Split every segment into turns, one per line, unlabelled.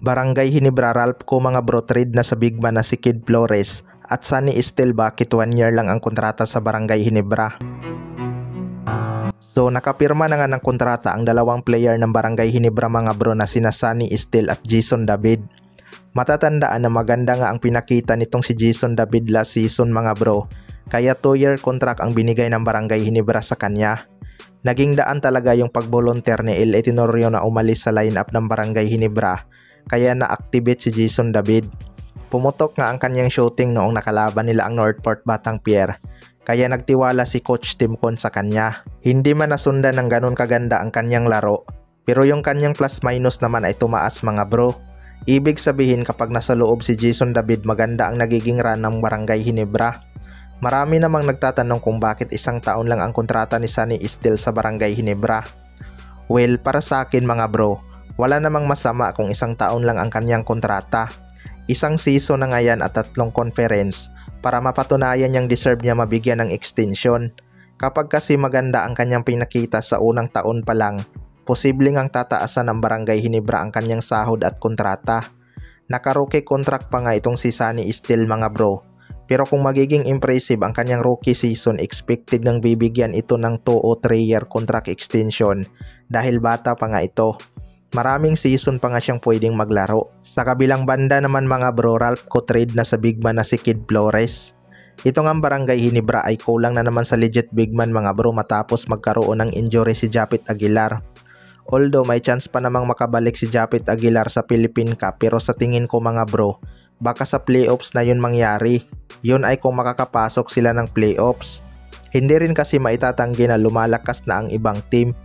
Barangay Ginebra Ralph ko mga bro, trade na sa big man na si Kid Flores at Sunny Estel, bakit 1 year lang ang kontrata sa Barangay Ginebra. So nakapirma na nga ng kontrata ang dalawang player ng Barangay Ginebra mga bro na sina Sunny Estel at Jason David. Matatandaan na maganda nga ang pinakita nitong si Jason David last season mga bro, kaya 2-year contract ang binigay ng Barangay Ginebra sa kanya. Naging daan talaga yung pag-volunteer ni L.A. Tenorio na umalis sa lineup ng Barangay Ginebra, kaya na-activate si Jason David. Pumutok nga ang kanyang shooting noong nakalaban nila ang Northport Batang Pier, kaya nagtiwala si Coach Tim Con sa kanya. Hindi man nasundan ng ganun kaganda ang kanyang laro, pero yung kanyang plus minus naman ay tumaas mga bro. Ibig sabihin kapag nasa loob si Jason David, maganda ang nagiging run ng Barangay Ginebra. Marami namang nagtatanong kung bakit 1 taon lang ang kontrata ni Sunny Estel sa Barangay Ginebra. Well, para sa akin mga bro, wala namang masama kung 1 taon lang ang kanyang kontrata. 1 season na ngayon at 3 conference para mapatunayan niyang deserve niya mabigyan ng extension. Kapag kasi maganda ang kanyang pinakita sa unang taon pa lang, posibleng ang tataasan ng Barangay Ginebra ang kanyang sahod at kontrata. Naka-rookie contract pa nga itong si Sunny Estel mga bro. Pero kung magiging impressive ang kanyang rookie season, expected nang bibigyan ito ng 2 o 3 year contract extension dahil bata pa nga ito. Maraming season pa nga siyang pwedeng maglaro. Sa kabilang banda naman mga bro, Ralph ko trade na sa big man na si Kid Flores. Ito nga Barangay Ginebra ay kulang na naman sa legit big man mga bro matapos magkaroon ng injury si Japit Aguilar. Although may chance pa namang makabalik si Japit Aguilar sa Philippine Cup, pero sa tingin ko mga bro, baka sa playoffs na yun mangyari. Yun ay kung makakapasok sila ng playoffs. Hindi rin kasi maitatanggi na lumalakas na ang ibang team.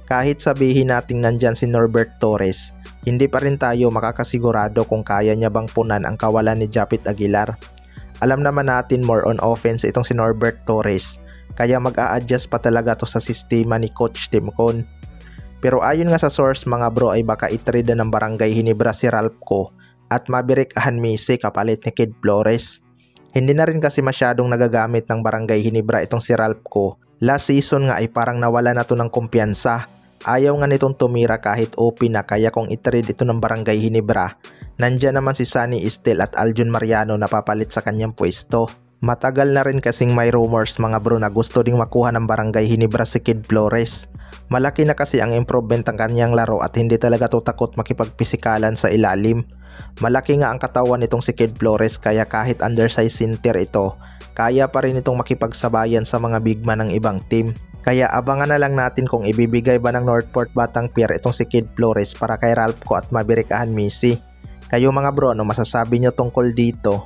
Kahit sabihin nating nandyan si Norbert Torres, hindi pa rin tayo makakasigurado kung kaya niya bang punan ang kawalan ni Japit Aguilar. Alam naman natin more on offense itong si Norbert Torres, kaya mag-a-adjust pa talaga to sa sistema ni Coach Tim Con. Pero ayon nga sa source mga bro ay baka itrade ng Barangay Ginebra si Ralph ko at Maverick Hanmise kapalit ni Kid Flores. Hindi na rin kasi masyadong nagagamit ng Barangay Ginebra itong si Ralph ko. Last season nga ay parang nawala na to ng kumpiyansa. Ayaw nga nitong tumira kahit OP na, kaya kung itrade ito ng Barangay Ginebra, nandyan naman si Sunny Estel at Aljun Mariano na papalit sa kanyang pwesto. Matagal na rin kasing may rumors mga bro na gusto ding makuha ng Barangay Ginebra si Kid Flores. Malaki na kasi ang improvement ng kanyang laro at hindi talaga to takot makipagpisikalan sa ilalim. Malaki nga ang katawan nitong si Kid Flores, kaya kahit undersized center ito, kaya pa rin itong makipagsabayan sa mga big man ng ibang team. Kaya abangan na lang natin kung ibibigay ba ng Northport Batang Pier itong si Kid Flores para kay Ralph ko at Maverick Hanmise. Kayo mga bro, ano masasabi nyo tungkol dito?